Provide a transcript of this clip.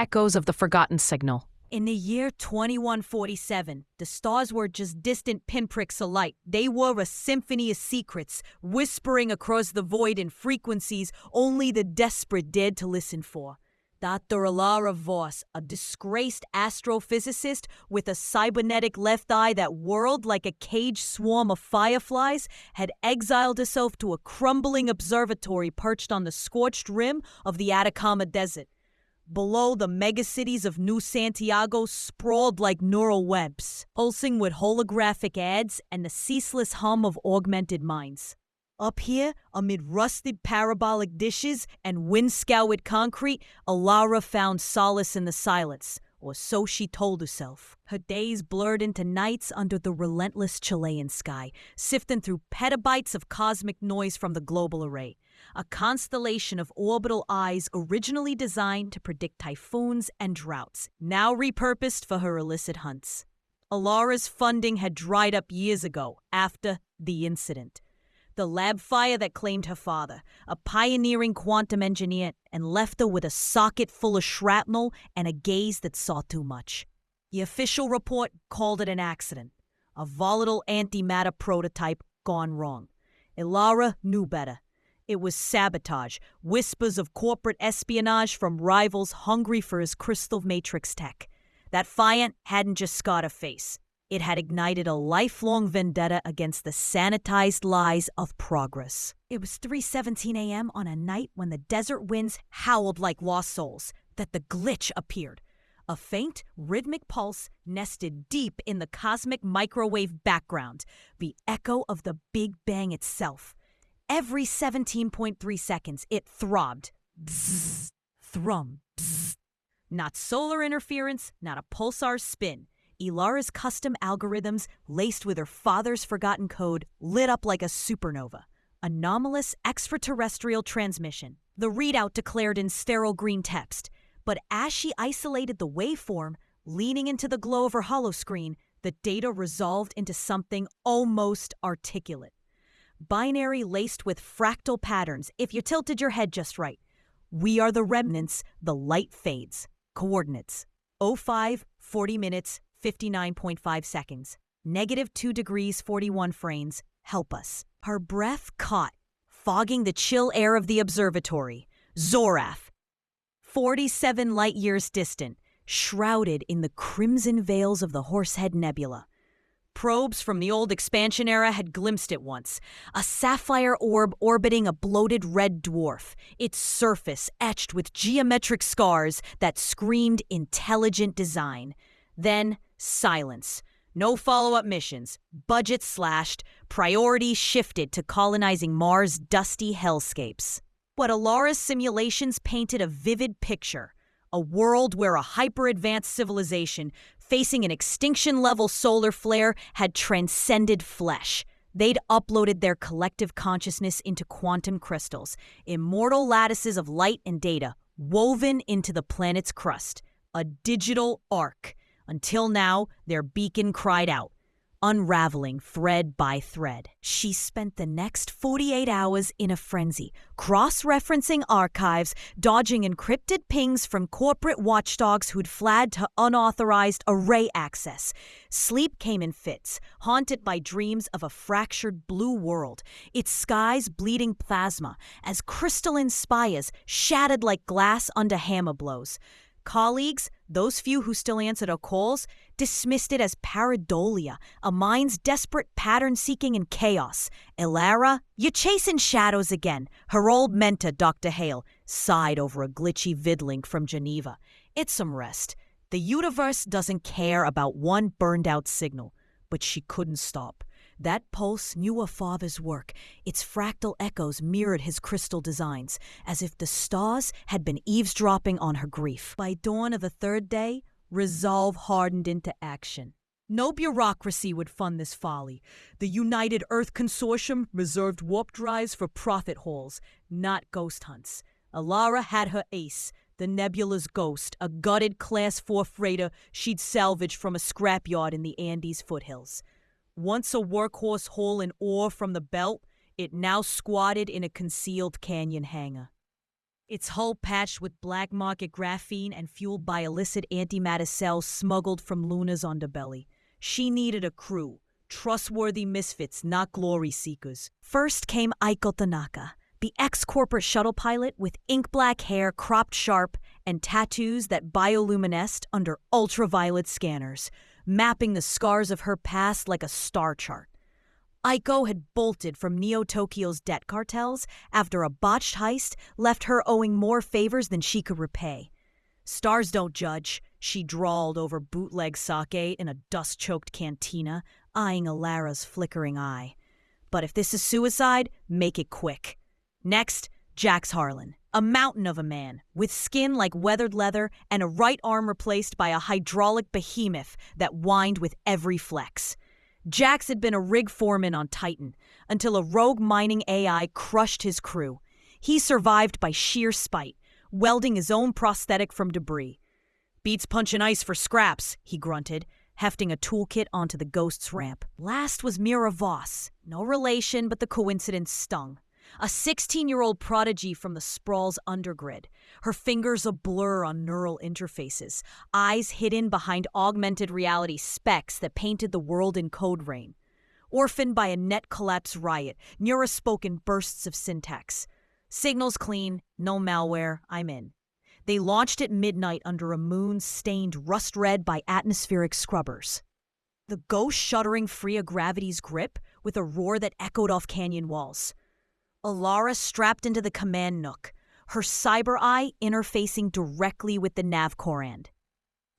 echoes of the forgotten signal. In the year 2147, the stars were just distant pinpricks of light. They were a symphony of secrets, whispering across the void in frequencies only the desperate dared to listen for. Dr. Elara Voss, a disgraced astrophysicist with a cybernetic left eye that whirled like a caged swarm of fireflies, had exiled herself to a crumbling observatory perched on the scorched rim of the Atacama Desert. Below, the megacities of New Santiago sprawled like neural webs, pulsing with holographic ads and the ceaseless hum of augmented minds. Up here, amid rusted parabolic dishes and wind-scoured concrete, Elara found solace in the silence, or so she told herself. Her days blurred into nights under the relentless Chilean sky, sifting through petabytes of cosmic noise from the global array. A constellation of orbital eyes originally designed to predict typhoons and droughts, now repurposed for her illicit hunts. Elara's funding had dried up years ago, after the incident. The lab fire that claimed her father, a pioneering quantum engineer, and left her with a socket full of shrapnel and a gaze that saw too much. The official report called it an accident, a volatile antimatter prototype gone wrong. Elara knew better. It was sabotage, whispers of corporate espionage from rivals hungry for his crystal matrix tech. That fire hadn't just scarred her face. It had ignited a lifelong vendetta against the sanitized lies of progress. It was 3:17 a.m. on a night when the desert winds howled like lost souls that the glitch appeared. A faint, rhythmic pulse nested deep in the cosmic microwave background, the echo of the Big Bang itself. Every 17.3 seconds, it throbbed. Bzzz, thrum, bzzz. Not solar interference, not a pulsar spin. Elara's custom algorithms, laced with her father's forgotten code, lit up like a supernova. Anomalous extraterrestrial transmission. The readout declared in sterile green text. But as she isolated the waveform, leaning into the glow of her holoscreen, the data resolved into something almost articulate. Binary laced with fractal patterns, if you tilted your head just right. We are the remnants, the light fades. Coordinates: 05, 40 minutes, 59.5 seconds. -2 degrees, 41 frames. Help us. Her breath caught, fogging the chill air of the observatory. Zorath, 47 light-years distant, shrouded in the crimson veils of the Horsehead Nebula. Probes from the old expansion era had glimpsed it once. A sapphire orb orbiting a bloated red dwarf, its surface etched with geometric scars that screamed intelligent design. Then, silence. No follow-up missions. Budget slashed. Priorities shifted to colonizing Mars' dusty hellscapes. But Elara's simulations painted a vivid picture. A world where a hyper-advanced civilization, facing an extinction-level solar flare, had transcended flesh. They'd uploaded their collective consciousness into quantum crystals, immortal lattices of light and data, woven into the planet's crust. A digital arc. Until now, their beacon cried out, unraveling thread by thread. She spent the next 48 hours in a frenzy, cross-referencing archives, dodging encrypted pings from corporate watchdogs who'd flagged her unauthorized array access. Sleep came in fits, haunted by dreams of a fractured blue world, its skies bleeding plasma, as crystalline spires shattered like glass under hammer blows. Colleagues, those few who still answered her calls, dismissed it as pareidolia, a mind's desperate pattern seeking in chaos. Elara, you're chasing shadows again. Her old mentor, Dr. Hale, sighed over a glitchy vidlink from Geneva. It's some rest. The universe doesn't care about one burned-out signal. But she couldn't stop. That pulse knew her father's work. Its fractal echoes mirrored his crystal designs, as if the stars had been eavesdropping on her grief. By dawn of the third day, resolve hardened into action. No bureaucracy would fund this folly. The United Earth Consortium reserved warp drives for profit hauls, not ghost hunts. Elara had her ace, the Nebula's ghost, a gutted Class 4 freighter she'd salvaged from a scrapyard in the Andes foothills. Once a workhorse haul in ore from the belt, it now squatted in a concealed canyon hangar. its hull patched with black market graphene and fueled by illicit antimatter cells smuggled from Luna's underbelly. She needed a crew, trustworthy misfits, not glory seekers. First came Aiko Tanaka, the ex-corporate shuttle pilot with ink-black hair cropped sharp and tattoos that bioluminesced under ultraviolet scanners, mapping the scars of her past like a star chart. Aiko had bolted from Neo-Tokyo's debt cartels after a botched heist left her owing more favors than she could repay. "Stars don't judge," she drawled over bootleg sake in a dust-choked cantina, eyeing Elara's flickering eye. "But if this is suicide, make it quick." Next, Jax Harlan, a mountain of a man, with skin like weathered leather and a right arm replaced by a hydraulic behemoth that whined with every flex. Jax had been a rig foreman on Titan until a rogue mining AI crushed his crew. He survived by sheer spite, welding his own prosthetic from debris. "Beats punching ice for scraps," he grunted, hefting a toolkit onto the ghost's ramp. Last was Elara Voss. No relation, but the coincidence stung. A 16-year-old prodigy from the sprawl's undergrid, her fingers a blur on neural interfaces, eyes hidden behind augmented reality specs that painted the world in code rain. Orphaned by a net collapse riot, Neura spoke in bursts of syntax. "Signal's clean, no malware, I'm in." They launched at midnight under a moon stained rust-red by atmospheric scrubbers. The ghost shuddering free of gravity's grip with a roar that echoed off canyon walls. Elara strapped into the command nook, her cyber eye interfacing directly with the nav Corand.